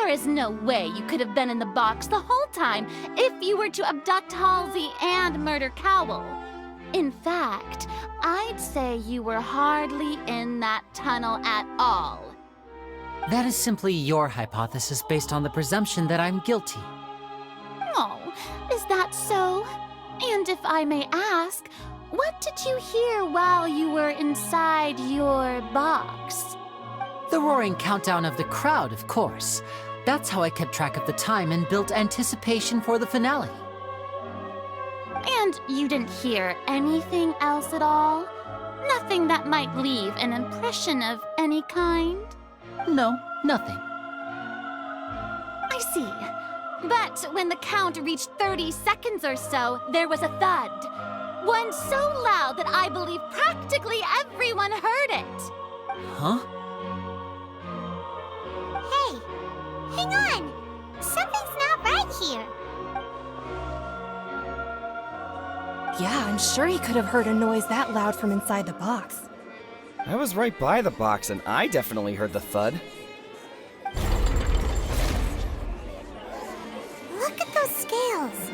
There is no way you could have been in the box the whole time if you were to abduct Halsey and murder Cowell. In fact, I'd say you were hardly in that tunnel at all. That is simply your hypothesis based on the presumption that I'm guilty. Oh, is that so? And if I may ask, what did you hear while you were inside your box? The roaring countdown of the crowd, of course. That's how I kept track of the time and built anticipation for the finale. And you didn't hear anything else at all? Nothing that might leave an impression of any kind? No, nothing. I see. But when the count reached 30 seconds or so, there was a thud. One so loud that I believe practically everyone heard it. Huh? Hey, hang on! Something's not right here. Yeah, I'm sure he could have heard a noise that loud from inside the box. I was right by the box, and I definitely heard the thud. Look at those scales.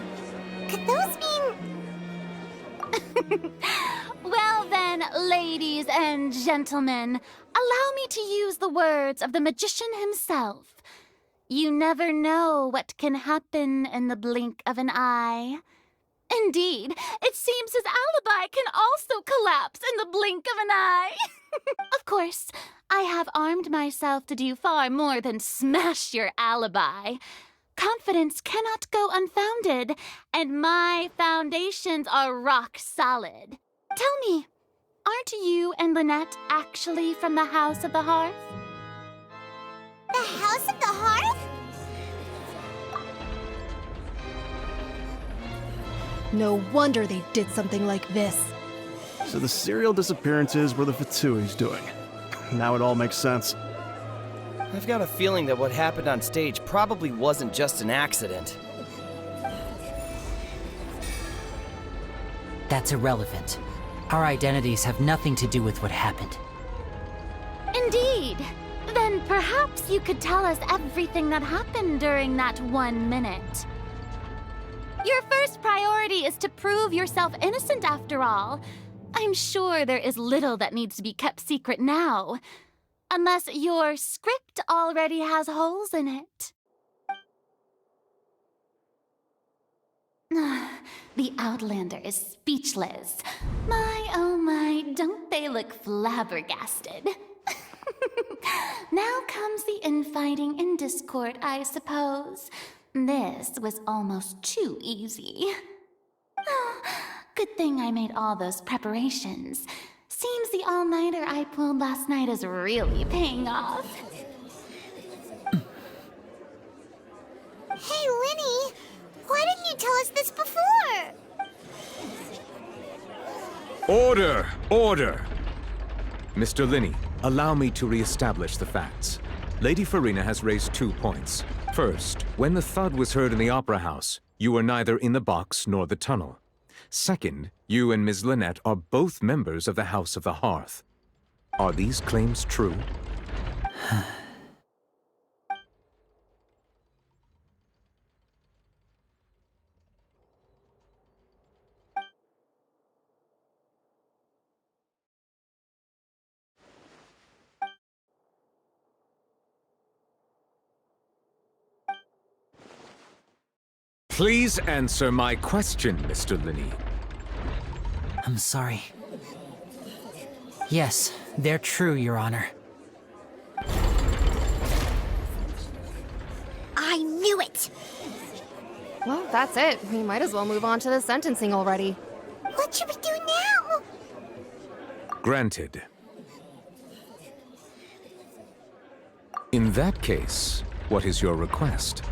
Could those mean... Well then, ladies and gentlemen, allow me to use the words of the magician himself. You never know what can happen in the blink of an eye. Indeed, it seems his alibi can also collapse in the blink of an eye. Of course, I have armed myself to do far more than smash your alibi. Confidence cannot go unfounded, and my foundations are rock solid. Tell me, aren't you and Lynette actually from the House of the Hearth? The House of the Hearth? No wonder they did something like this. So the serial disappearances were the Fatsui's doing. Now it all makes sense. I've got a feeling that what happened on stage probably wasn't just an accident. That's irrelevant. Our identities have nothing to do with what happened. Indeed. Then perhaps you could tell us everything that happened during that 1 minute. Your first priority is to prove yourself innocent, after all. I'm sure there is little that needs to be kept secret now. Unless your script already has holes in it. The Outlander is speechless. My, oh my, don't they look flabbergasted? Now comes the infighting and discord, I suppose. This was almost too easy. Good thing I made all those preparations. Seems the all-nighter I pulled last night is really paying off. Hey, Lyney! Why didn't you tell us this before? Order! Order! Mr. Linney, allow me to re-establish the facts. Lady Farina has raised 2 points. First, when the thud was heard in the Opera House, you were neither in the box nor the tunnel. Second, you and Ms. Lynette are both members of the House of the Hearth. Are these claims true? Please answer my question, Mr. Linney. I'm sorry. Yes, they're true, Your Honor. I knew it! Well, that's it. We might as well move on to the sentencing already. What should we do now? Granted. In that case, what is your request?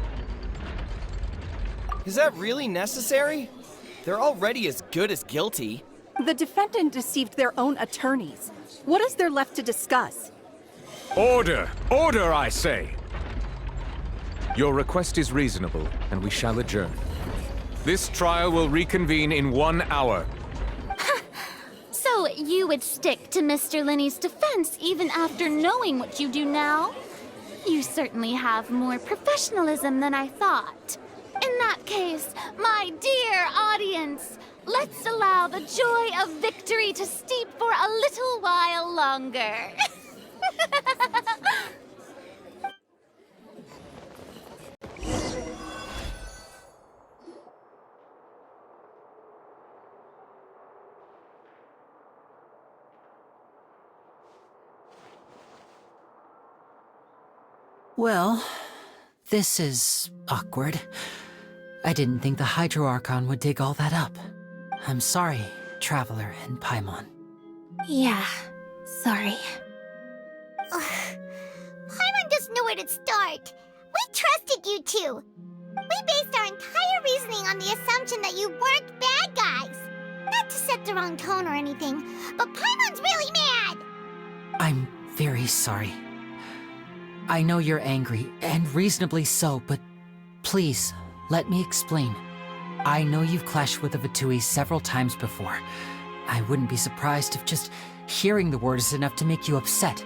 Is that really necessary? They're already as good as guilty. The defendant deceived their own attorneys. What is there left to discuss? Order! Order, I say! Your request is reasonable, and we shall adjourn. This trial will reconvene in 1 hour. So you would stick to Mr. Linney's defense even after knowing what you do now? You certainly have more professionalism than I thought. In that case, my dear audience, let's allow the joy of victory to steep for a little while longer. Well, this is awkward. I didn't think the Hydro Archon would dig all that up. I'm sorry, Traveler and Paimon. Yeah, sorry. Paimon doesn't know where to start. We trusted you two. We based our entire reasoning on the assumption that you weren't bad guys. Not to set the wrong tone or anything, but Paimon's really mad. I'm very sorry. I know you're angry, and reasonably so, but please, let me explain. I know you've clashed with the Fatui several times before. I wouldn't be surprised if just hearing the word is enough to make you upset.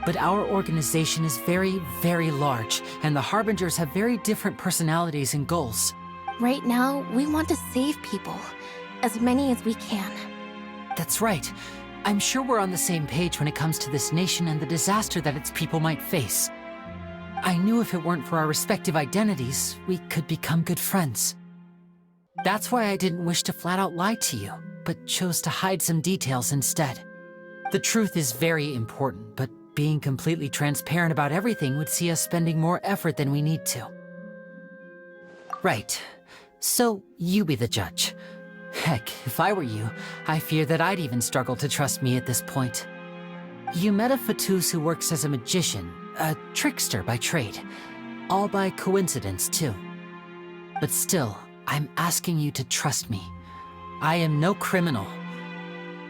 But our organization is very, very large, and the Harbingers have very different personalities and goals. Right now, we want to save people. As many as we can. That's right. I'm sure we're on the same page when it comes to this nation and the disaster that its people might face. I knew if it weren't for our respective identities, we could become good friends. That's why I didn't wish to flat out lie to you, but chose to hide some details instead. The truth is very important, but being completely transparent about everything would see us spending more effort than we need to. Right. So, you be the judge. Heck, if I were you, I fear that I'd even struggle to trust me at this point. You met a Fatus who works as a magician, a trickster by trade. All by coincidence, too. But still, I'm asking you to trust me. I am no criminal.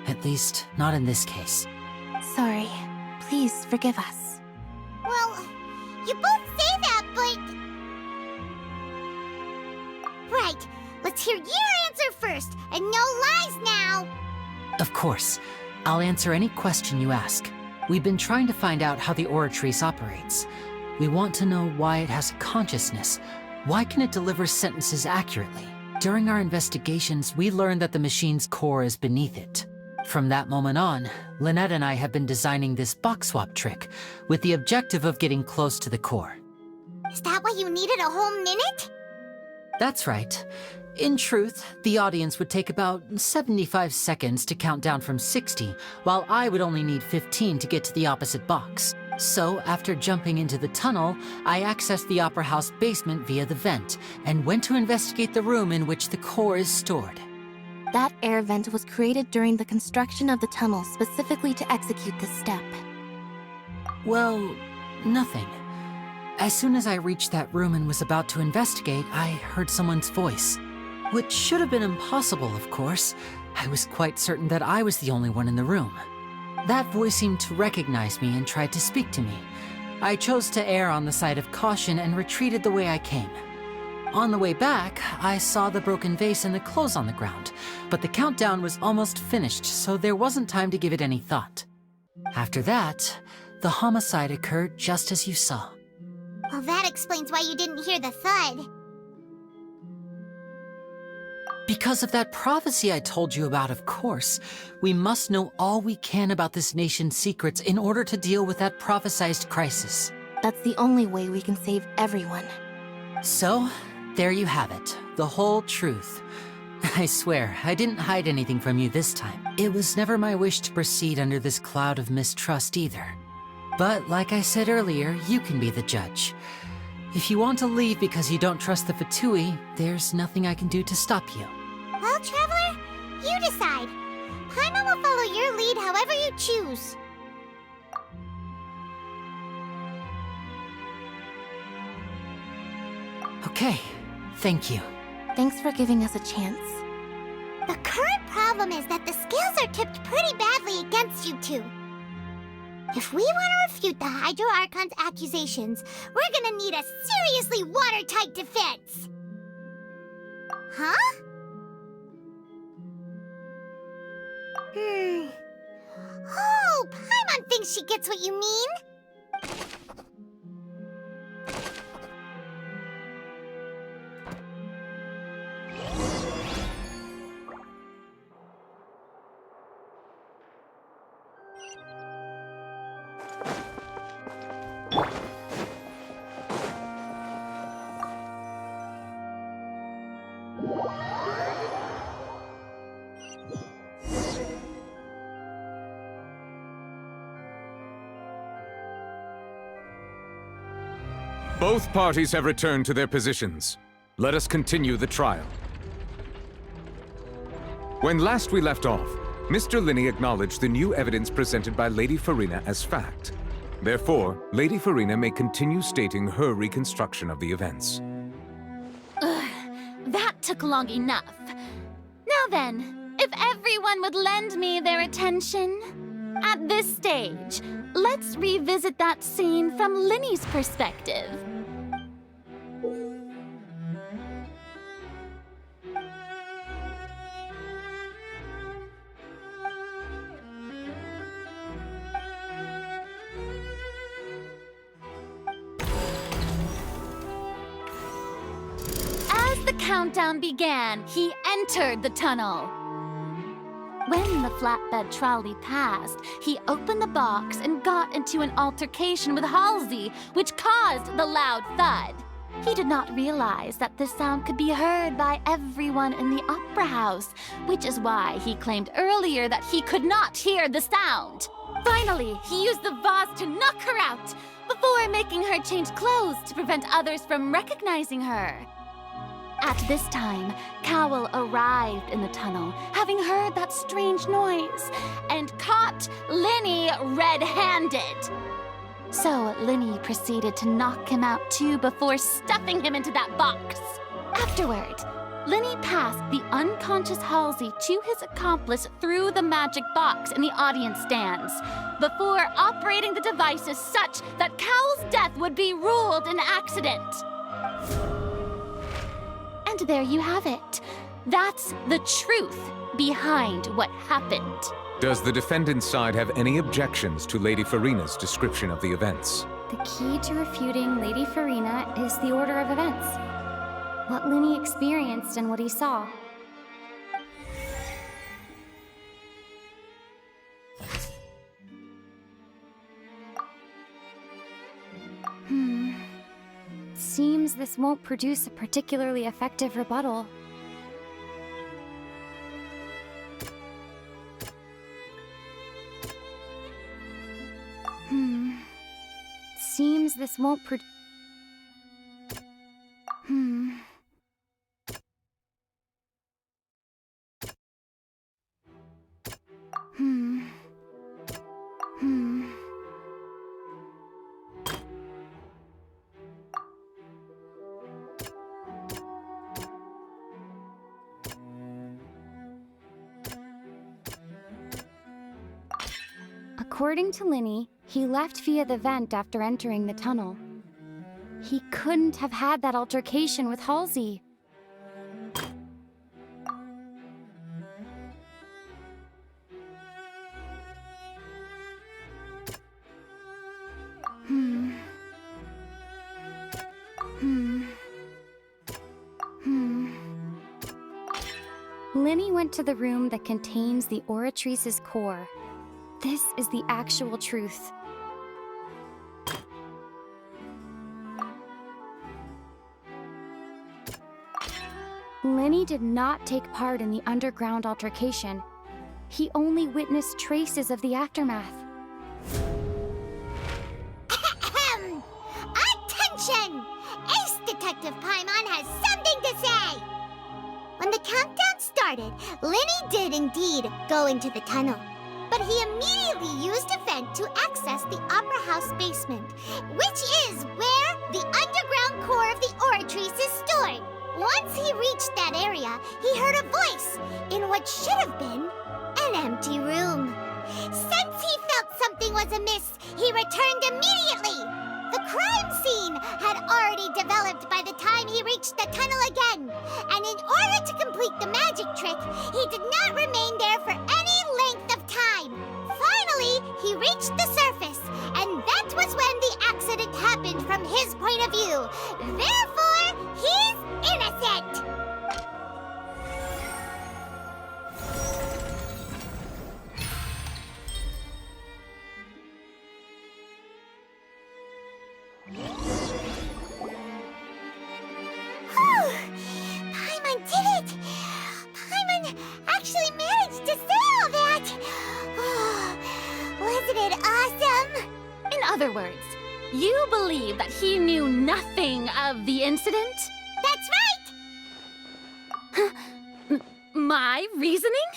At least, not in this case. Sorry. Please forgive us. Well, you both say that, but... Right. Let's hear your answer first, and no lies now! Of course. I'll answer any question you ask. We've been trying to find out how the Oratrice operates. We want to know why it has a consciousness. Why can it deliver sentences accurately? During our investigations, we learned that the machine's core is beneath it. From that moment on, Lynette and I have been designing this box swap trick, with the objective of getting close to the core. Is that why you needed a whole minute? That's right. In truth, the audience would take about 75 seconds to count down from 60, while I would only need 15 to get to the opposite box. So, after jumping into the tunnel, I accessed the Opera House basement via the vent, and went to investigate the room in which the core is stored. That air vent was created during the construction of the tunnel specifically to execute this step. Well, nothing. As soon as I reached that room and was about to investigate, I heard someone's voice. Which should have been impossible, of course. I was quite certain that I was the only one in the room. That voice seemed to recognize me and tried to speak to me. I chose to err on the side of caution and retreated the way I came. On the way back, I saw the broken vase and the clothes on the ground, but the countdown was almost finished, so there wasn't time to give it any thought. After that, the homicide occurred just as you saw. Well, that explains why you didn't hear the thud. Because of that prophecy I told you about, of course. We must know all we can about this nation's secrets in order to deal with that prophesized crisis. That's the only way we can save everyone. So, there you have it. The whole truth. I swear, I didn't hide anything from you this time. It was never my wish to proceed under this cloud of mistrust either. But like I said earlier, you can be the judge. If you want to leave because you don't trust the Fatui, there's nothing I can do to stop you. Well, Traveler, you decide. Paimon will follow your lead however you choose. Okay, thank you. Thanks for giving us a chance. The current problem is that the scales are tipped pretty badly against you two. If we want to refute the Hydro Archon's accusations, we're gonna need a seriously watertight defense. Huh? Oh, Paimon thinks she gets what you mean. Both parties have returned to their positions. Let us continue the trial. When last we left off, Mr. Linney acknowledged the new evidence presented by Lady Farina as fact. Therefore, Lady Farina may continue stating her reconstruction of the events. That took long enough. Now then, if everyone would lend me their attention. At this stage, let's revisit that scene from Linney's perspective. As the countdown began, he entered the tunnel. When the flatbed trolley passed, he opened the box and got into an altercation with Halsey, which caused the loud thud. He did not realize that the sound could be heard by everyone in the opera house, which is why he claimed earlier that he could not hear the sound. Finally, he used the vase to knock her out, before making her change clothes to prevent others from recognizing her. At this time, Cowell arrived in the tunnel, having heard that strange noise, and caught Linney red-handed. So Linney proceeded to knock him out too before stuffing him into that box. Afterward, Linney passed the unconscious Halsey to his accomplice through the magic box in the audience stands, before operating the devices such that Cowell's death would be ruled an accident. And there you have it. That's the truth behind what happened. Does the defendant's side have any objections to Lady Farina's description of the events? The key to refuting Lady Farina is the order of events. What Linney experienced and what he saw. Seems this won't produce a particularly effective rebuttal. Seems this won't According to Linney, he left via the vent after entering the tunnel. He couldn't have had that altercation with Halsey. Linney went to the room that contains the Oratrice's core. This is the actual truth. Linney did not take part in the underground altercation. He only witnessed traces of the aftermath. Attention! Ace Detective Paimon has something to say! When the countdown started, Linney did indeed go into the tunnel. But he immediately used a vent to access the Opera House basement, which is where the underground core of the Oratrice is stored. Once he reached that area, he heard a voice in what should have been an empty room. Since he felt something was amiss, he returned immediately. The crime scene had already developed by the time he reached the tunnel again, and in order to complete the magic trick, he did not remain there for any length of time. Finally, he reached the surface, and that was when the accident happened from his point of view. Therefore, he's innocent! Paimon did it! Paimon actually managed to say all that! Oh, wasn't it awesome? In other words, You believe that he knew nothing of the incident? That's right! My reasoning?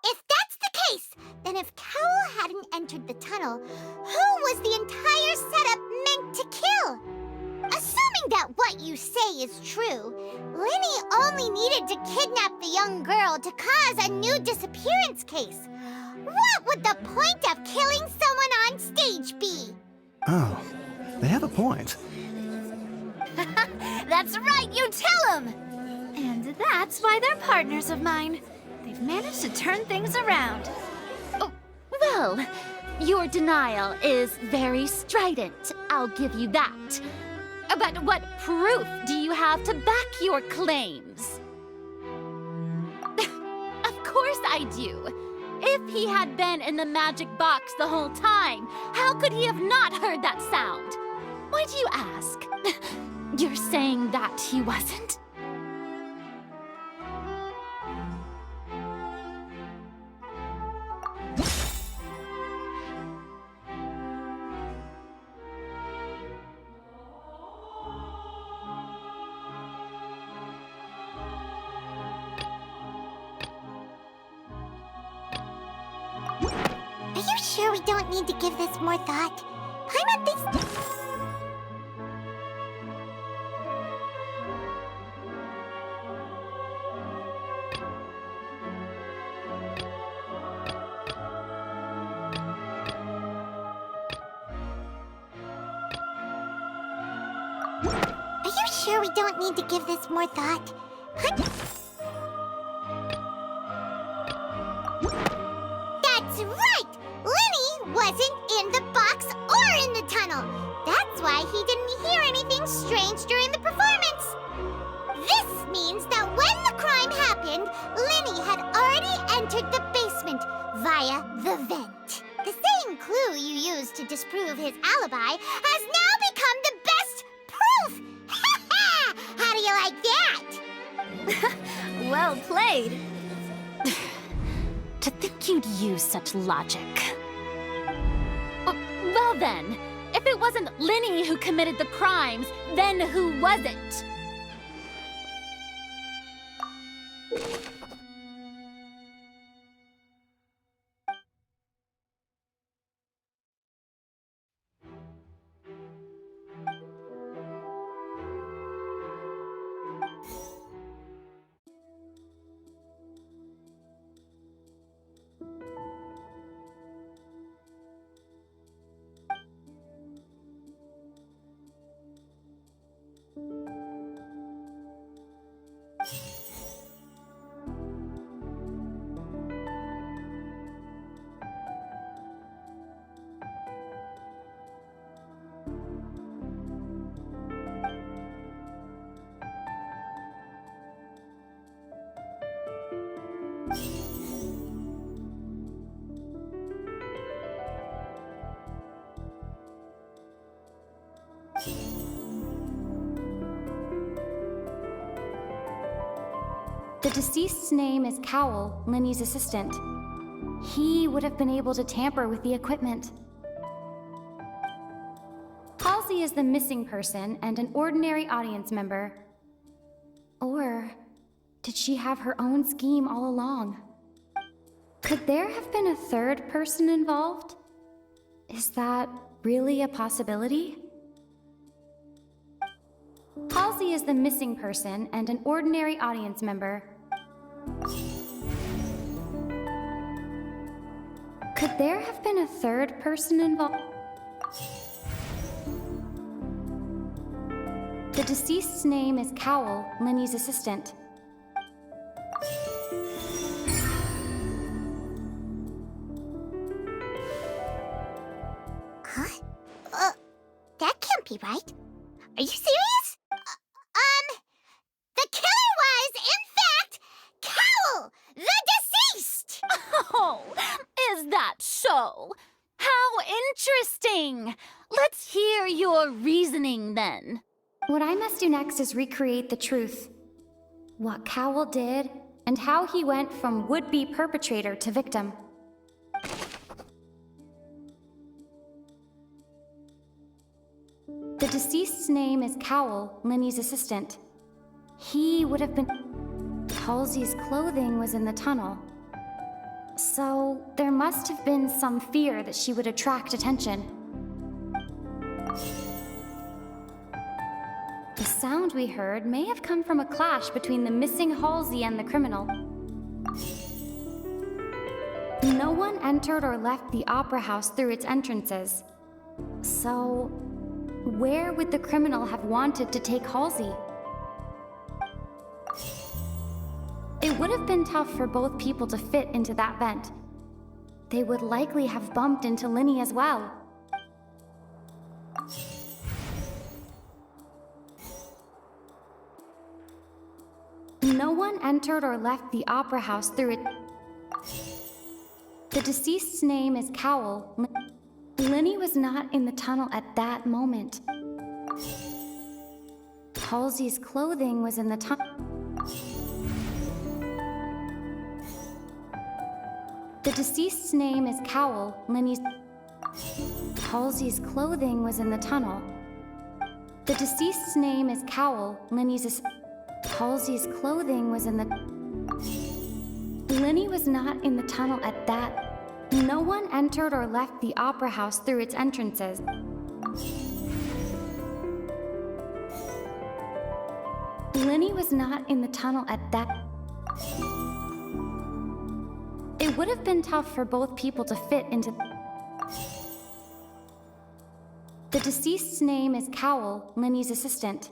If that's the case, then if Cowell hadn't entered the tunnel, who was the entire setup meant to kill? Assuming that what you say is true, Linny only needed to kidnap the young girl to cause a new disappearance case. What would the point of killing someone on stage be? Oh, they have a point. That's right, you tell him! And that's why they're partners of mine. They've managed to turn things around. Oh, well, your denial is very strident, I'll give you that. But what proof do you have to back your claims? Of course I do. If he had been in the magic box the whole time, how could he have not heard that sound? Why do you ask? You're saying that he wasn't? Are you sure we don't need to give this more thought? Paimon thinks... Are you sure we don't need to give this more thought? That's right! Linny wasn't in the box or in the tunnel. That's why he didn't hear anything strange during the performance. This means that when the crime happened, Linny had already entered the basement via the vent. The same clue you used to disprove his alibi has now become the best proof! How do you like that? Well played. To think you'd use such logic. Well then, if it wasn't Linny who committed the crimes, then who was it? The deceased's name is Cowell, Linny's assistant. He would have been able to tamper with the equipment. Halsey is the missing person and an ordinary audience member. Or did she have her own scheme all along? Could there have been a third person involved? Is that really a possibility? Halsey is the missing person and an ordinary audience member. Could there have been a third person involved? The deceased's name is Cowell, Linny's assistant. Huh? That can't be right. Are you serious? The killer was, in fact, Cowell, the deceased! Oh, is that so? How interesting! Let's hear your reasoning then. What I must do next is recreate the truth. What Cowell did, and how he went from would-be perpetrator to victim. The deceased's name is Cowell, Linny's assistant. He would have been... Halsey's clothing was in the tunnel. So, there must have been some fear that she would attract attention. The sound we heard may have come from a clash between the missing Halsey and the criminal. No one entered or left the Opera House through its entrances. So, where would the criminal have wanted to take Halsey? It would have been tough for both people to fit into that vent. They would likely have bumped into Linny as well. No one entered or left the Opera House through it. The deceased's name is Cowell. Linny was not in the tunnel at that moment. Halsey's clothing was in the tunnel. The deceased's name is Cowell. Halsey's clothing was in the tunnel. The deceased's name is Cowell. Halsey's clothing was in the... Linny was not in the tunnel at that... No one entered or left the Opera House through its entrances. Linny was not in the tunnel at that... It would have been tough for both people to fit into... The deceased's name is Cowell, Linny's assistant.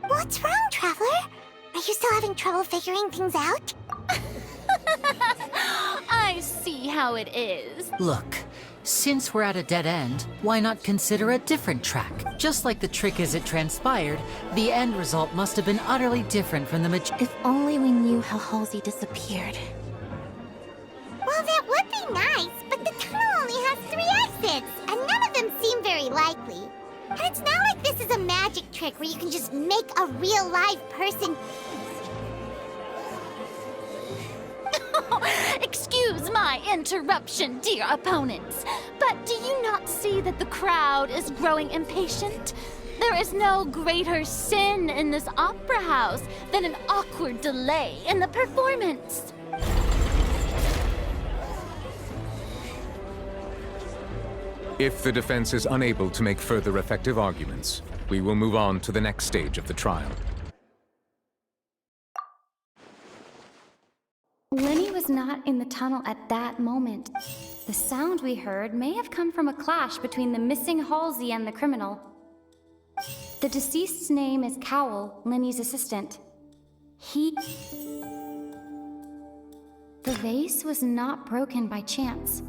What's wrong, Traveler? Are you still having trouble figuring things out? I see how it is. Look, since we're at a dead end, why not consider a different track? Just like the trick as it transpired, the end result must have been utterly different from the If only we knew how Halsey disappeared. Well, that would be nice, but the tunnel only has 3 exits, and none of them seem very likely. And it's not like this is a magic trick where you can just make a real live person... Excuse my interruption, dear opponents, but do you not see that the crowd is growing impatient? There is no greater sin in this opera house than an awkward delay in the performance. If the defense is unable to make further effective arguments, we will move on to the next stage of the trial. Linny was not in the tunnel at that moment. The sound we heard may have come from a clash between the missing Halsey and the criminal. The deceased's name is Cowell, Linny's assistant. The vase was not broken by chance.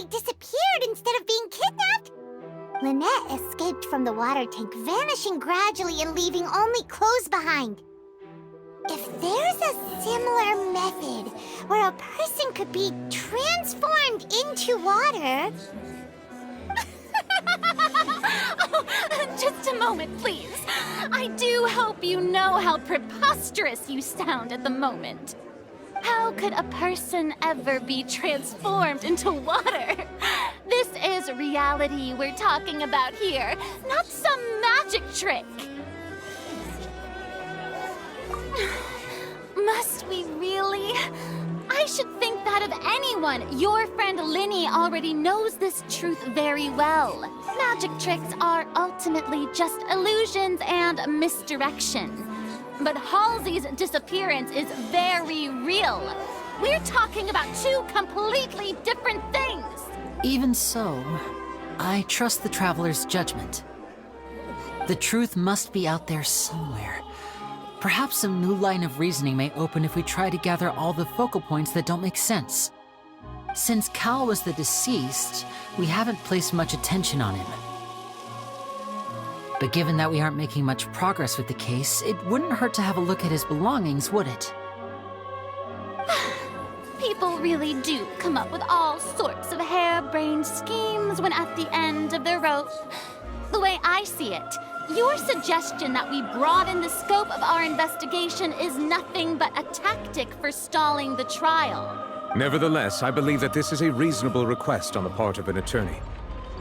Disappeared instead of being kidnapped? Lynette escaped from the water tank, vanishing gradually and leaving only clothes behind. If there's a similar method where a person could be transformed into water... Oh, just a moment, please. I do hope you know how preposterous you sound at the moment. How could a person ever be transformed into water? This is reality we're talking about here, not some magic trick. Must we really? I should think that of anyone. Your friend Linny already knows this truth very well. Magic tricks are ultimately just illusions and misdirection. But Halsey's disappearance is very real. We're talking about 2 completely different things. Even so, I trust the Traveler's judgment. The truth must be out there somewhere. Perhaps a new line of reasoning may open if we try to gather all the focal points that don't make sense. Since Cal was the deceased, we haven't placed much attention on him. But given that we aren't making much progress with the case, it wouldn't hurt to have a look at his belongings, would it? People really do come up with all sorts of harebrained schemes when at the end of the rope. The way I see it, your suggestion that we broaden the scope of our investigation is nothing but a tactic for stalling the trial. Nevertheless, I believe that this is a reasonable request on the part of an attorney.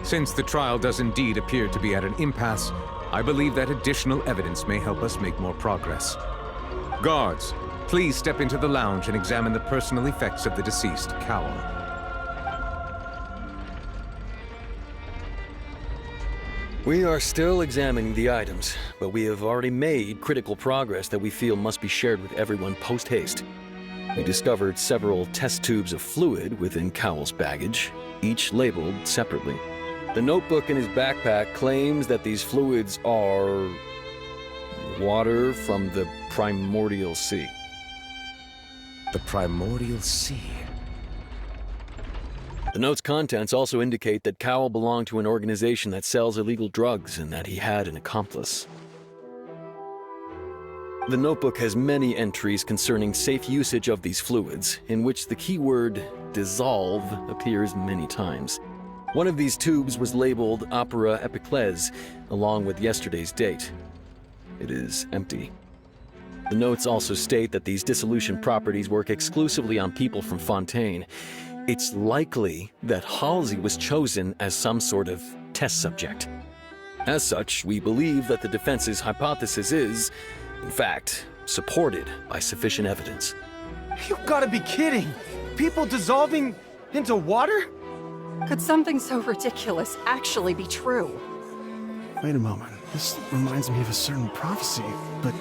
Since the trial does indeed appear to be at an impasse, I believe that additional evidence may help us make more progress. Guards, please step into the lounge and examine the personal effects of the deceased, Cowell. We are still examining the items, but we have already made critical progress that we feel must be shared with everyone post-haste. We discovered several test tubes of fluid within Cowell's baggage, each labeled separately. The notebook in his backpack claims that these fluids are water from the primordial sea. The primordial sea. The note's contents also indicate that Cowell belonged to an organization that sells illegal drugs and that he had an accomplice. The notebook has many entries concerning safe usage of these fluids, in which the keyword dissolve appears many times. One of these tubes was labeled Opera Epiclese, along with yesterday's date. It is empty. The notes also state that these dissolution properties work exclusively on people from Fontaine. It's likely that Halsey was chosen as some sort of test subject. As such, we believe that the defense's hypothesis is, in fact, supported by sufficient evidence. You gotta be kidding! People dissolving into water? Could something so ridiculous actually be true? Wait a moment. This reminds me of a certain prophecy, but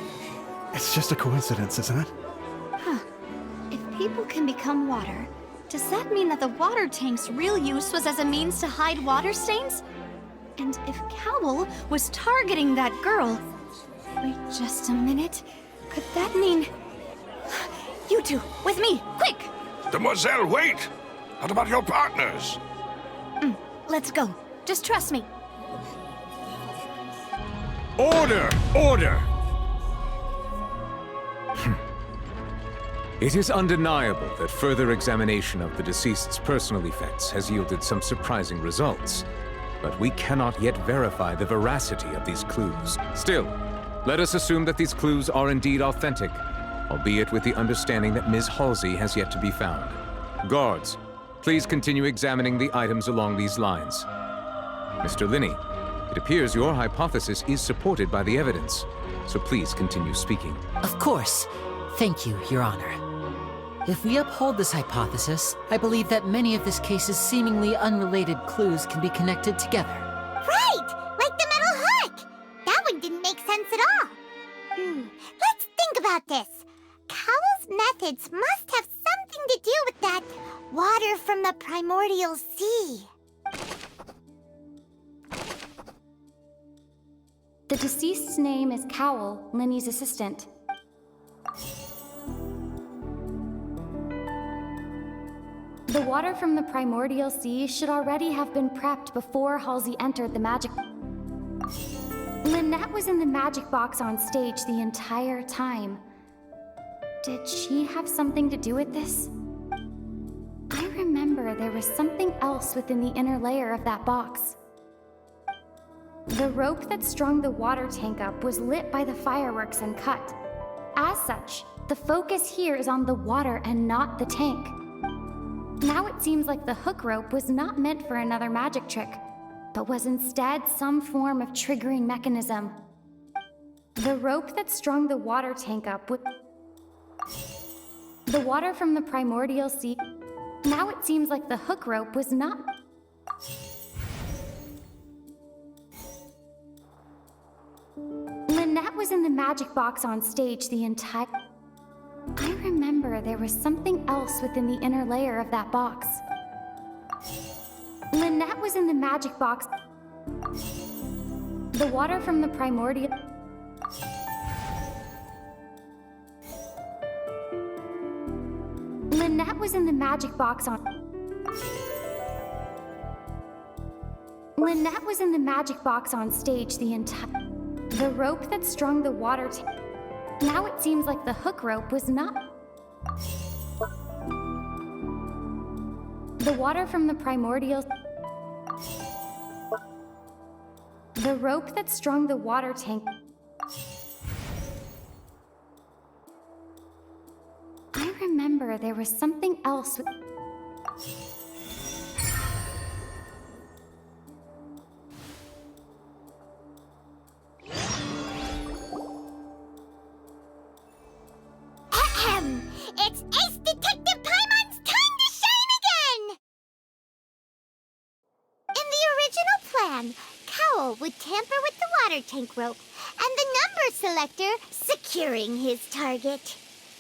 it's just a coincidence, isn't it? Huh. If people can become water, does that mean that the water tank's real use was as a means to hide water stains? And if Cowell was targeting that girl... Wait just a minute. Could that mean... You two, with me, quick! Demoiselle, wait! What about your partners? Let's go. Just trust me. Order! Order! It is undeniable that further examination of the deceased's personal effects has yielded some surprising results, but we cannot yet verify the veracity of these clues. Still, let us assume that these clues are indeed authentic, albeit with the understanding that Ms. Halsey has yet to be found. Guards, please continue examining the items along these lines. Mr. Linney, it appears your hypothesis is supported by the evidence, so please continue speaking. Of course. Thank you, Your Honor. If we uphold this hypothesis, I believe that many of this case's seemingly unrelated clues can be connected together. Right! Like the metal hook! That one didn't make sense at all. Let's think about this. Cowell's methods must have something to do with that water from the primordial sea. The deceased's name is Cowell, Linney's assistant. The water from the primordial sea should already have been prepped before Halsey entered the magic... Lynette was in the magic box on stage the entire time. Did she have something to do with this? I remember there was something else within the inner layer of that box. The rope that strung the water tank up was lit by the fireworks and cut. As such, the focus here is on the water and not the tank. Now it seems like the hook rope was not meant for another magic trick, but was instead some form of triggering mechanism. The rope that strung the water tank up with... The water from the primordial sea... Now it seems like the hook rope was not... Lynette was in the magic box on stage the entire... I remember there was something else within the inner layer of that box. Lynette was in the magic box. The water from the primordial... was in the magic box on... Lynette was in the magic box on stage the entire... The rope that strung the water tank... Now it seems like the hook rope was not... The water from the primordial... The rope that strung the water tank... I remember there was something else with... It's Ace Detective Paimon's time to shine again! In the original plan, Cowell would tamper with the water tank rope and the number selector securing his target.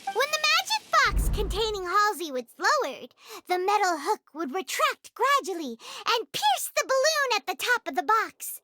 When the magic box containing Halsey was lowered, the metal hook would retract gradually and pierce the balloon at the top of the box.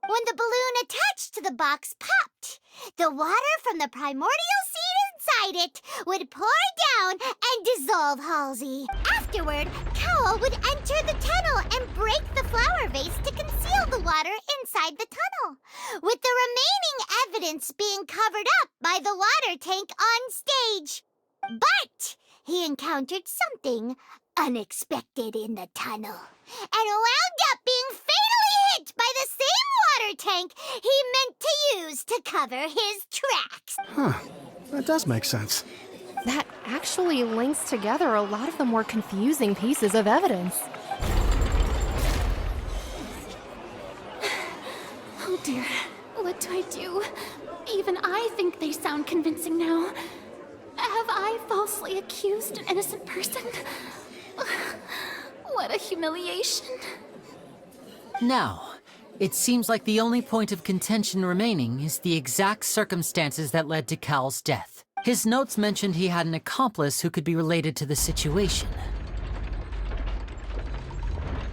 When the balloon attached to the box popped, the water from the primordial seed inside it would pour down and dissolve Halsey. Afterward, Cowell would enter the tunnel and break the flower vase to conceal the water inside the tunnel, with the remaining evidence being covered up by the water tank on stage. But he encountered something unexpected in the tunnel and wound up being fatally hit by the same water tank he meant to use to cover his tracks. Huh. That does make sense. That actually links together a lot of the more confusing pieces of evidence. Oh dear, what do I do? Even I think they sound convincing now. Have I falsely accused an innocent person? What a humiliation. Now, it seems like the only point of contention remaining is the exact circumstances that led to Cal's death. His notes mentioned he had an accomplice who could be related to the situation.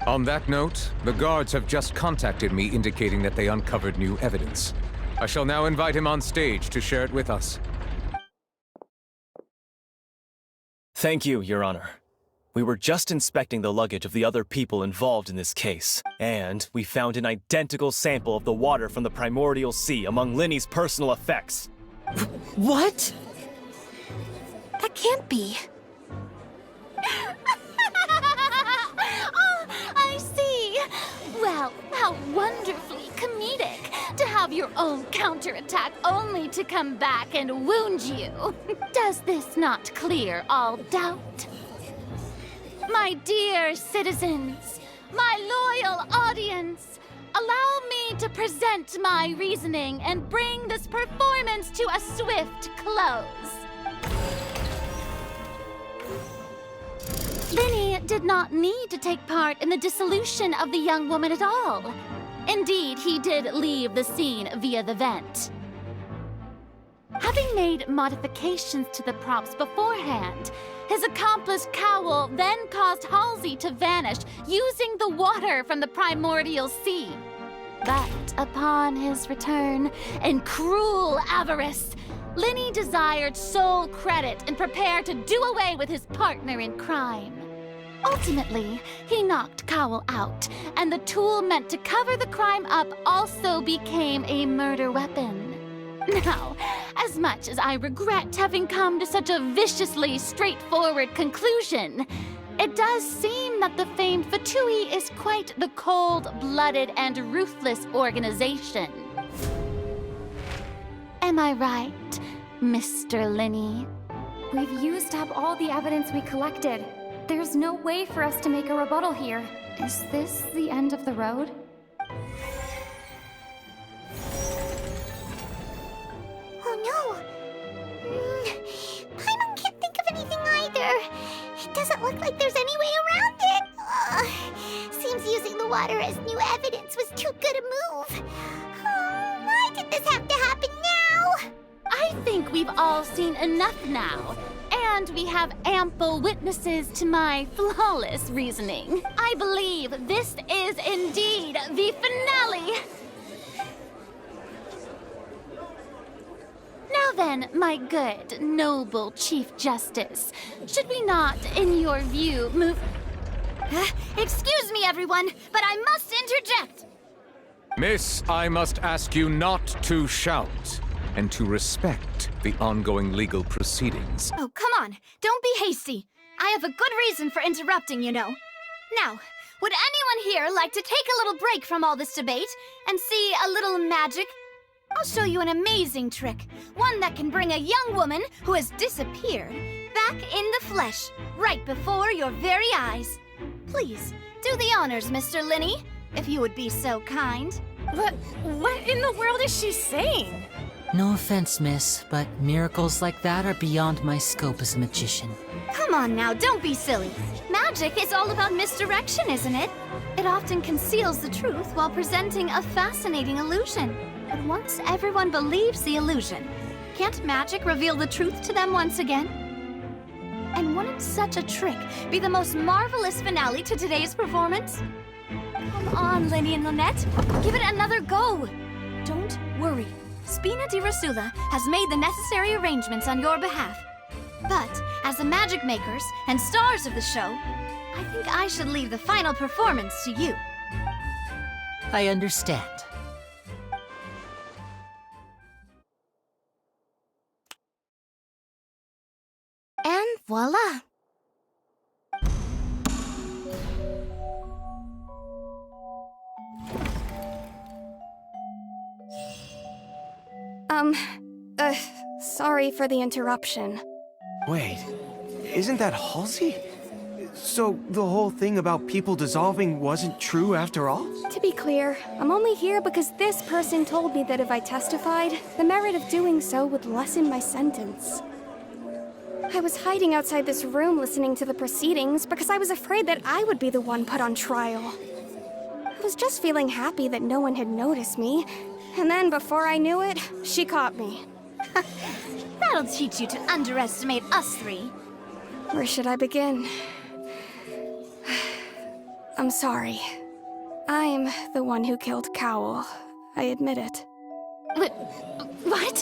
On that note, the guards have just contacted me indicating that they uncovered new evidence. I shall now invite him on stage to share it with us. Thank you, Your Honor. We were just inspecting the luggage of the other people involved in this case, and we found an identical sample of the water from the primordial sea among Linny's personal effects. What? That can't be. Oh, I see. Well, how wonderfully comedic to have your own counterattack only to come back and wound you. Does this not clear all doubt? My dear citizens, my loyal audience, allow me to present my reasoning and bring this performance to a swift close. Linny did not need to take part in the dissolution of the young woman at all. Indeed, he did leave the scene via the vent. Having made modifications to the props beforehand, his accomplice Cowell then caused Halsey to vanish using the water from the primordial sea. But upon his return, in cruel avarice, Linny desired sole credit and prepared to do away with his partner in crime. Ultimately, he knocked Cowell out, and the tool meant to cover the crime up also became a murder weapon. Now, as much as I regret having come to such a viciously straightforward conclusion, it does seem that the famed Fatui is quite the cold-blooded and ruthless organization. Am I right, Mr. Linny? We've used up all the evidence we collected. There's no way for us to make a rebuttal here. Is this the end of the road? Oh no! Paimon can't think of anything either. It doesn't look like there's any way around it. Seems using the water as new evidence was too good a move. Why did this have to happen now? I think we've all seen enough now. And we have ample witnesses to my flawless reasoning. I believe this is indeed the finale. Now then, my good, noble Chief Justice, should we not, in your view, move... Excuse me, everyone, but I must interject! Miss, I must ask you not to shout, and to respect the ongoing legal proceedings. Oh, come on. Don't be hasty. I have a good reason for interrupting, you know. Now, would anyone here like to take a little break from all this debate and see a little magic? I'll show you an amazing trick. One that can bring a young woman who has disappeared back in the flesh, right before your very eyes. Please, do the honors, Mr. Linney, if you would be so kind. What in the world is she saying? No offense, miss, but miracles like that are beyond my scope as a magician. Come on now, don't be silly. Magic is all about misdirection, isn't it? It often conceals the truth while presenting a fascinating illusion. But once everyone believes the illusion, can't magic reveal the truth to them once again? And wouldn't such a trick be the most marvelous finale to today's performance? Come on, Linny and Lynette. Give it another go. Don't worry. Spina di Rasula has made the necessary arrangements on your behalf. But, as the magic makers and stars of the show, I think I should leave the final performance to you. I understand. And voila! Sorry for the interruption. Wait, isn't that Halsey? So the whole thing about people dissolving wasn't true after all? To be clear, I'm only here because this person told me that if I testified, the merit of doing so would lessen my sentence. I was hiding outside this room listening to the proceedings because I was afraid that I would be the one put on trial. I was just feeling happy that no one had noticed me, and then before I knew it, she caught me. That'll teach you to underestimate us three. Where should I begin? I'm sorry. I'm the one who killed Cowell. I admit it. What?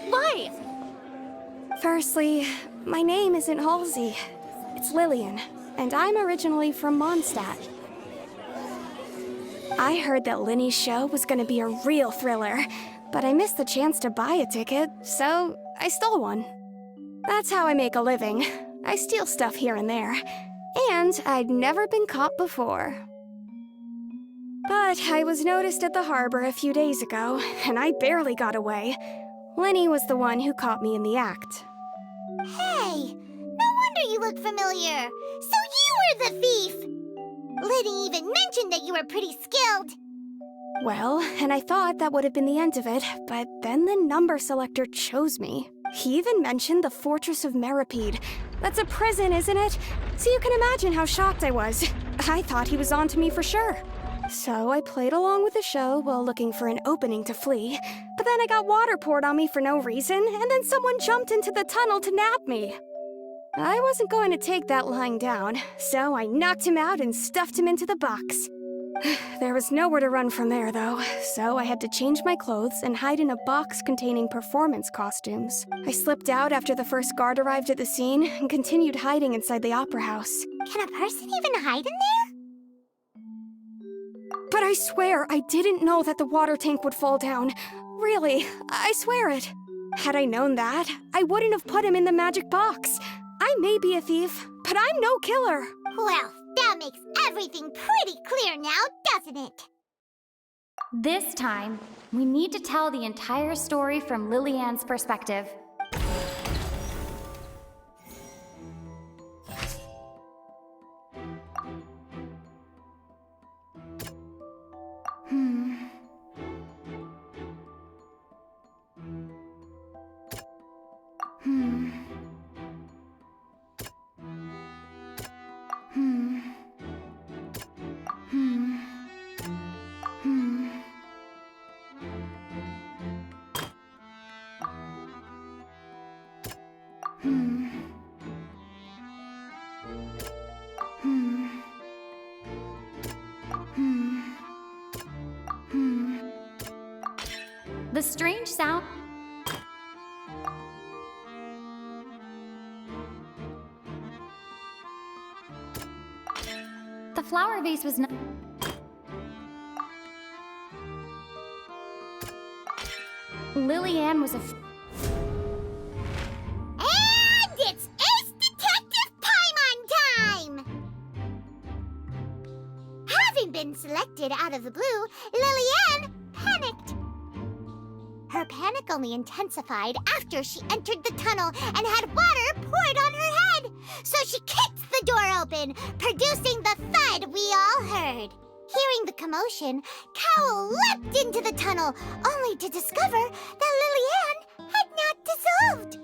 Why? Firstly, my name isn't Halsey. It's Lillian, and I'm originally from Mondstadt. I heard that Linny's show was gonna be a real thriller, but I missed the chance to buy a ticket, so I stole one. That's how I make a living. I steal stuff here and there, and I'd never been caught before. But I was noticed at the harbor a few days ago, and I barely got away. Linny was the one who caught me in the act. Hey, no wonder you look familiar. So you were the thief! Liddy even mentioned that you were pretty skilled. Well, and I thought that would have been the end of it, but then the number selector chose me. He even mentioned the Fortress of Meripede. That's a prison, isn't it? So you can imagine how shocked I was. I thought he was on to me for sure. So I played along with the show while looking for an opening to flee, but then I got water poured on me for no reason, and then someone jumped into the tunnel to nab me. I wasn't going to take that lying down, so I knocked him out and stuffed him into the box. There was nowhere to run from there, though, so I had to change my clothes and hide in a box containing performance costumes. I slipped out after the first guard arrived at the scene and continued hiding inside the opera house. Can a person even hide in there? But I swear I didn't know that the water tank would fall down. Really, I swear it. Had I known that, I wouldn't have put him in the magic box. I may be a thief, but I'm no killer. Well, that makes everything pretty clear now, doesn't it? This time, we need to tell the entire story from Lillian's perspective. The strange sound... flower vase was not. Lillian was a. And it's Ace Detective Paimon time! Having been selected out of the blue, Lillian panicked. Her panic only intensified after she entered the tunnel and had water poured on her head. So she kicked the door open, producing the thud we all heard. Hearing the commotion, Cowell leapt into the tunnel, only to discover that Lillian had not dissolved.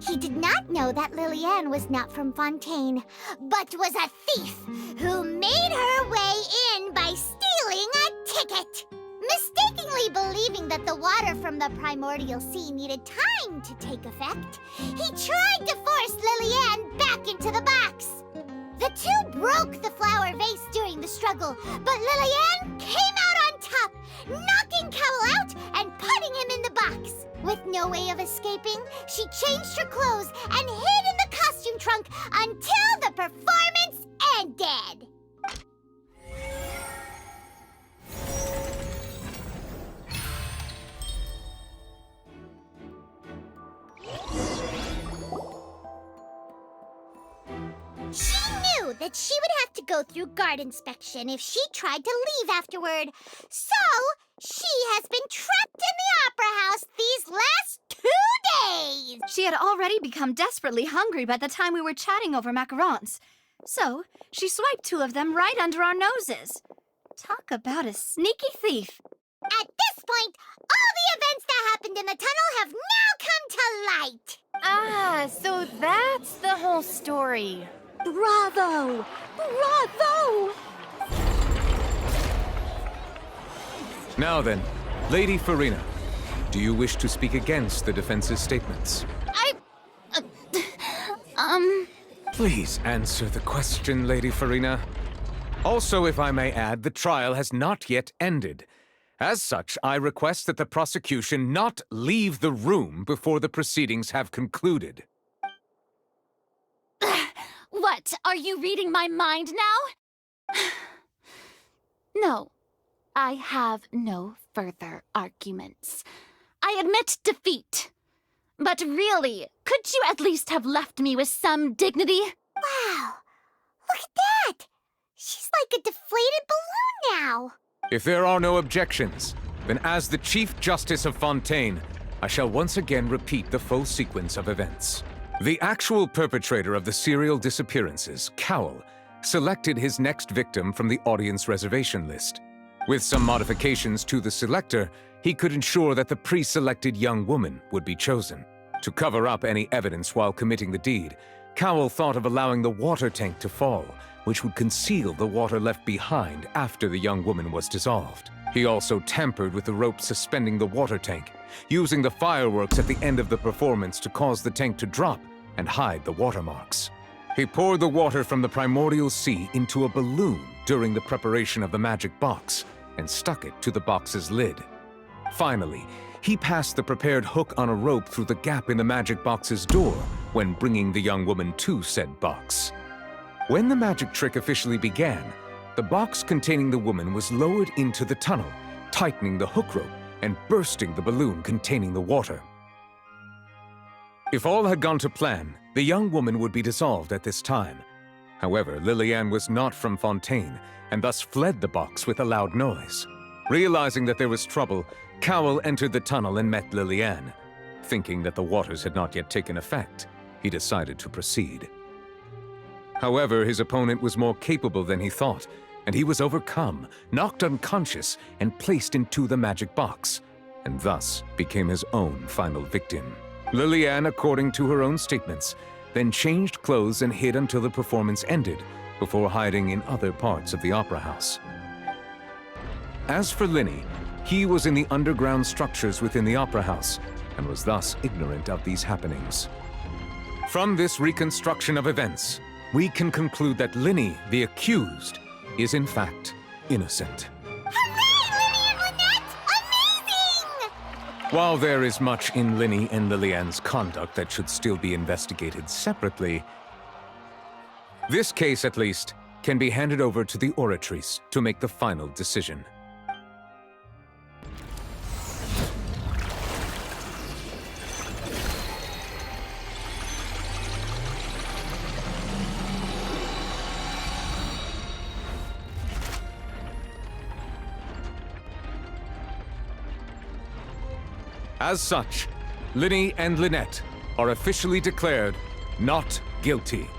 He did not know that Lillian was not from Fontaine, but was a thief who made her way in by stealing a ticket. Mistakenly believing that the water from the primordial sea needed time to take effect, he tried to force Lillian back into the box. The two broke the flower vase during the struggle, but Lillian came out on top, knocking Cowell out and putting him in the box. With no way of escaping, she changed her clothes and hid in the costume trunk until the performance ended. She knew that she would have to go through guard inspection if she tried to leave afterward. So, she has been trapped in the Opera House these last 2 days! She had already become desperately hungry by the time we were chatting over macarons. So, she swiped 2 of them right under our noses. Talk about a sneaky thief. At this point, all the events that happened in the tunnel have now come to light! Ah, so that's the whole story. Bravo! Bravo! Now then, Lady Farina, do you wish to speak against the defense's statements? Please answer the question, Lady Farina. Also, if I may add, the trial has not yet ended. As such, I request that the prosecution not leave the room before the proceedings have concluded. What? Are you reading my mind now? No. I have no further arguments. I admit defeat. But really, could you at least have left me with some dignity? Wow! Look at that! She's like a deflated balloon now! If there are no objections, then as the Chief Justice of Fontaine, I shall once again repeat the full sequence of events. The actual perpetrator of the serial disappearances, Cowell, selected his next victim from the audience reservation list. With some modifications to the selector, he could ensure that the pre-selected young woman would be chosen. To cover up any evidence while committing the deed, Cowell thought of allowing the water tank to fall, which would conceal the water left behind after the young woman was dissolved. He also tampered with the rope suspending the water tank, using the fireworks at the end of the performance to cause the tank to drop and hide the watermarks. He poured the water from the primordial sea into a balloon during the preparation of the magic box and stuck it to the box's lid. Finally, he passed the prepared hook on a rope through the gap in the magic box's door when bringing the young woman to said box. When the magic trick officially began, the box containing the woman was lowered into the tunnel, tightening the hook rope and bursting the balloon containing the water. If all had gone to plan, the young woman would be dissolved at this time. However, Lillian was not from Fontaine and thus fled the box with a loud noise. Realizing that there was trouble, Cowell entered the tunnel and met Lillian. Thinking that the waters had not yet taken effect, he decided to proceed. However, his opponent was more capable than he thought, and he was overcome, knocked unconscious, and placed into the magic box, and thus became his own final victim. Lillian, according to her own statements, then changed clothes and hid until the performance ended, before hiding in other parts of the opera house. As for Linny, he was in the underground structures within the opera house, and was thus ignorant of these happenings. From this reconstruction of events, we can conclude that Linny, the accused, is in fact innocent. Hooray, Linny and Lynette! Amazing! While there is much in Linny and Lillian's conduct that should still be investigated separately, this case, at least, can be handed over to the Oratrice to make the final decision. As such, Lyney and Lynette are officially declared not guilty.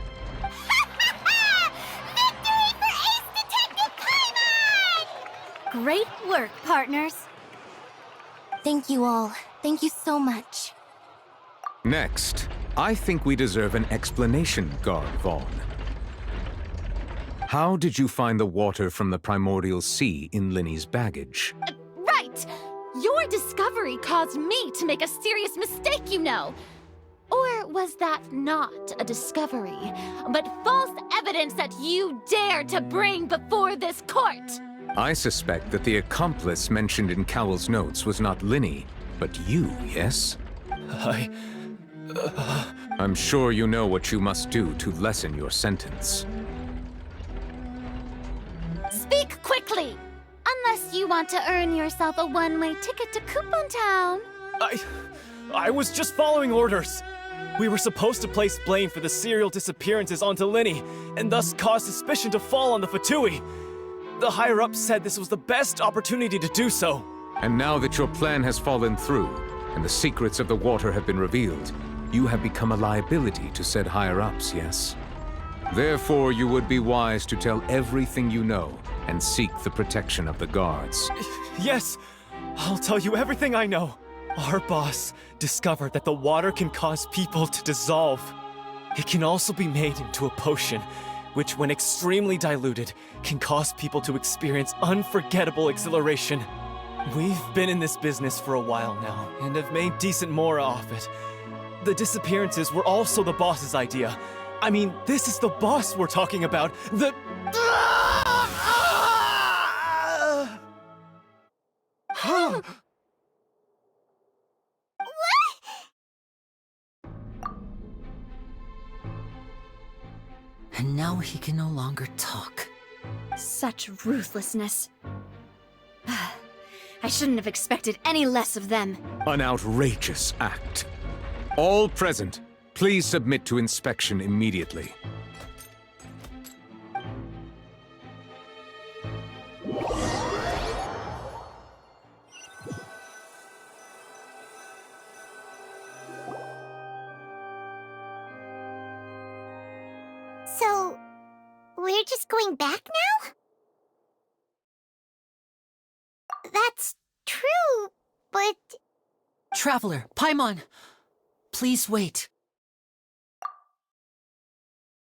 Victory for Ace Detective Paimon! Great work, partners. Thank you all. Thank you so much. Next, I think we deserve an explanation, Guard Vaughn. How did you find the water from the Primordial Sea in Lyney's baggage? Right! Your discovery caused me to make a serious mistake, you know. Or was that not a discovery, but false evidence that you dared to bring before this court? I suspect that the accomplice mentioned in Cowell's notes was not Lyney, but you, yes? I'm sure you know what you must do to lessen your sentence. Speak quickly! Unless you want to earn yourself a one-way ticket to Coupon Town. I was just following orders. We were supposed to place blame for the serial disappearances onto Lyney, and thus cause suspicion to fall on the Fatui. The higher-ups said this was the best opportunity to do so. And now that your plan has fallen through, and the secrets of the water have been revealed, you have become a liability to said higher-ups, yes? Therefore, you would be wise to tell everything you know, and seek the protection of the guards. Yes, I'll tell you everything I know. Our boss discovered that the water can cause people to dissolve. It can also be made into a potion, which when extremely diluted, can cause people to experience unforgettable exhilaration. We've been in this business for a while now, and have made decent more off it. The disappearances were also the boss's idea. I mean, this is the boss we're talking about. The... And now he can no longer talk. Such ruthlessness. I shouldn't have expected any less of them. An outrageous act. All present, please submit to inspection immediately. So, we're just going back now? That's true, but... Traveler, Paimon! Please wait.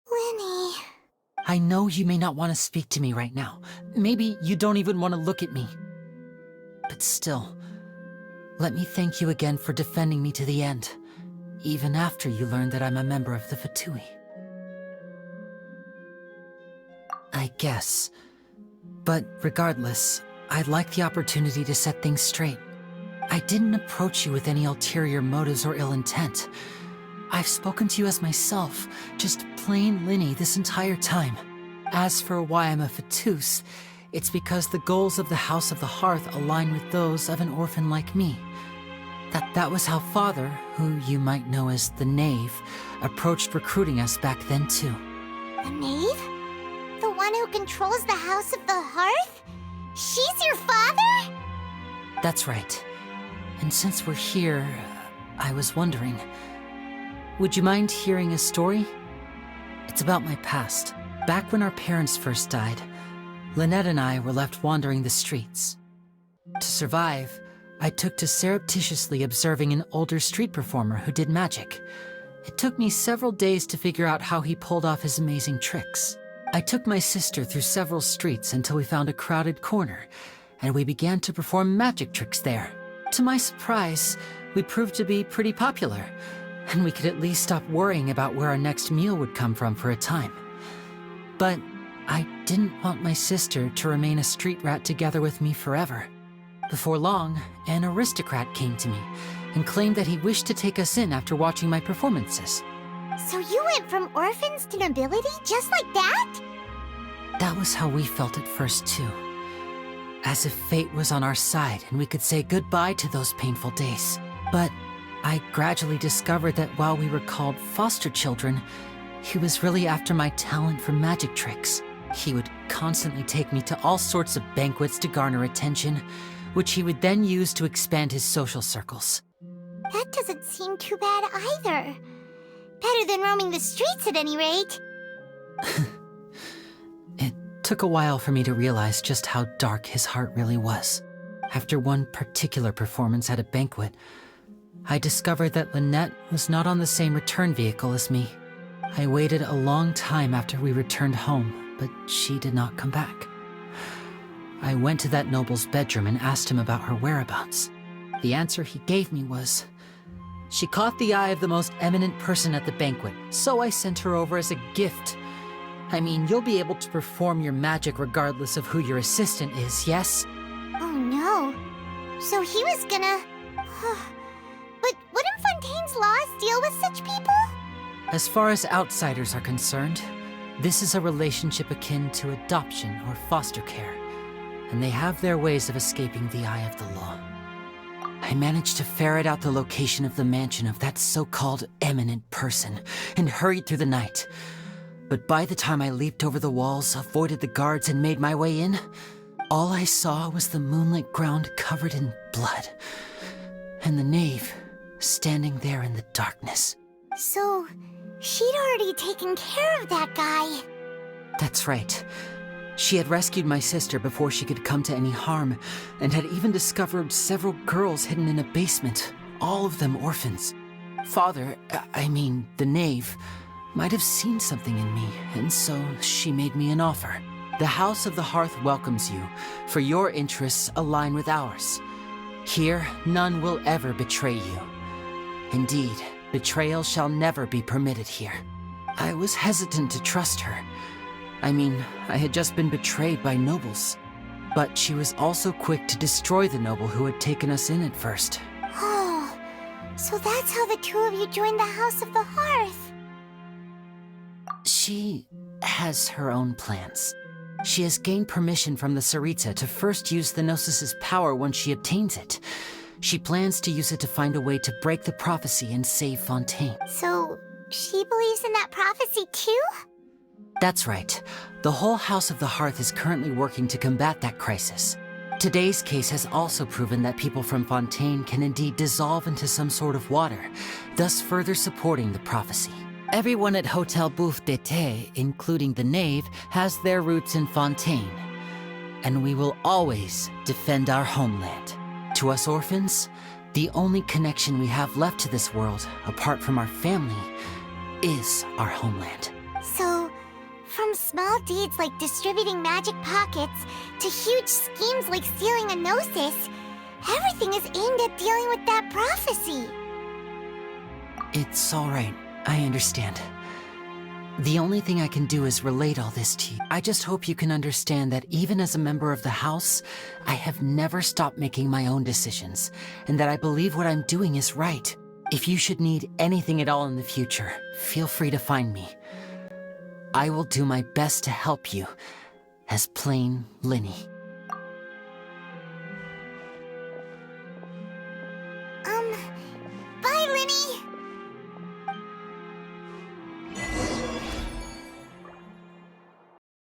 Lyney... I know you may not want to speak to me right now. Maybe you don't even want to look at me. But still, let me thank you again for defending me to the end, even after you learned that I'm a member of the Fatui. I guess. But regardless, I'd like the opportunity to set things straight. I didn't approach you with any ulterior motives or ill intent. I've spoken to you as myself, just plain Lyney this entire time. As for why I'm a Fatus, it's because the goals of the House of the Hearth align with those of an orphan like me. That was how Father, who you might know as the Knave, approached recruiting us back then too. The Knave? The one who controls the House of the Hearth? She's your father? That's right. And since we're here, I was wondering, would you mind hearing a story? It's about my past. Back when our parents first died, Lynette and I were left wandering the streets. To survive, I took to surreptitiously observing an older street performer who did magic. It took me several days to figure out how he pulled off his amazing tricks. I took my sister through several streets until we found a crowded corner, and we began to perform magic tricks there. To my surprise, we proved to be pretty popular, and we could at least stop worrying about where our next meal would come from for a time. But I didn't want my sister to remain a street rat together with me forever. Before long, an aristocrat came to me and claimed that he wished to take us in after watching my performances. So you went from orphans to nobility just like that? That was how we felt at first, too. As if fate was on our side and we could say goodbye to those painful days. But I gradually discovered that while we were called foster children, he was really after my talent for magic tricks. He would constantly take me to all sorts of banquets to garner attention, which he would then use to expand his social circles. That doesn't seem too bad either. Better than roaming the streets at any rate. It took a while for me to realize just how dark his heart really was. After one particular performance at a banquet, I discovered that Lynette was not on the same return vehicle as me. I waited a long time after we returned home, but she did not come back. I went to that noble's bedroom and asked him about her whereabouts. The answer he gave me was, "She caught the eye of the most eminent person at the banquet, so I sent her over as a gift." I mean, you'll be able to perform your magic regardless of who your assistant is, yes? Oh no. So he was gonna... But wouldn't Fontaine's laws deal with such people? As far as outsiders are concerned, this is a relationship akin to adoption or foster care, and they have their ways of escaping the eye of the law. I managed to ferret out the location of the mansion of that so-called eminent person and hurried through the night. But by the time I leaped over the walls, avoided the guards, and made my way in, all I saw was the moonlit ground covered in blood, and the knave standing there in the darkness. So, she'd already taken care of that guy. That's right. She had rescued my sister before she could come to any harm, and had even discovered several girls hidden in a basement, all of them orphans. Father, the knave, might have seen something in me, and so she made me an offer. The House of the Hearth welcomes you, for your interests align with ours. Here, none will ever betray you. Indeed, betrayal shall never be permitted here. I was hesitant to trust her. I had just been betrayed by nobles. But she was also quick to destroy the noble who had taken us in at first. Oh, so that's how the two of you joined the House of the Hearth. She has her own plans. She has gained permission from the Tsaritsa to first use the Gnosis' power once she obtains it. She plans to use it to find a way to break the prophecy and save Fontaine. So, she believes in that prophecy too? That's right. The whole House of the Hearth is currently working to combat that crisis. Today's case has also proven that people from Fontaine can indeed dissolve into some sort of water, thus further supporting the prophecy. Everyone at Hotel Bouffe d'été, including the knave, has their roots in Fontaine. And we will always defend our homeland. To us orphans, the only connection we have left to this world, apart from our family, is our homeland. So, from small deeds like distributing magic pockets to huge schemes like stealing a Gnosis, everything is aimed at dealing with that prophecy. It's all right. I understand. The only thing I can do is relate all this to you. I just hope you can understand that even as a member of the House, I have never stopped making my own decisions, and that I believe what I'm doing is right. If you should need anything at all in the future, feel free to find me. I will do my best to help you, as plain Lyney.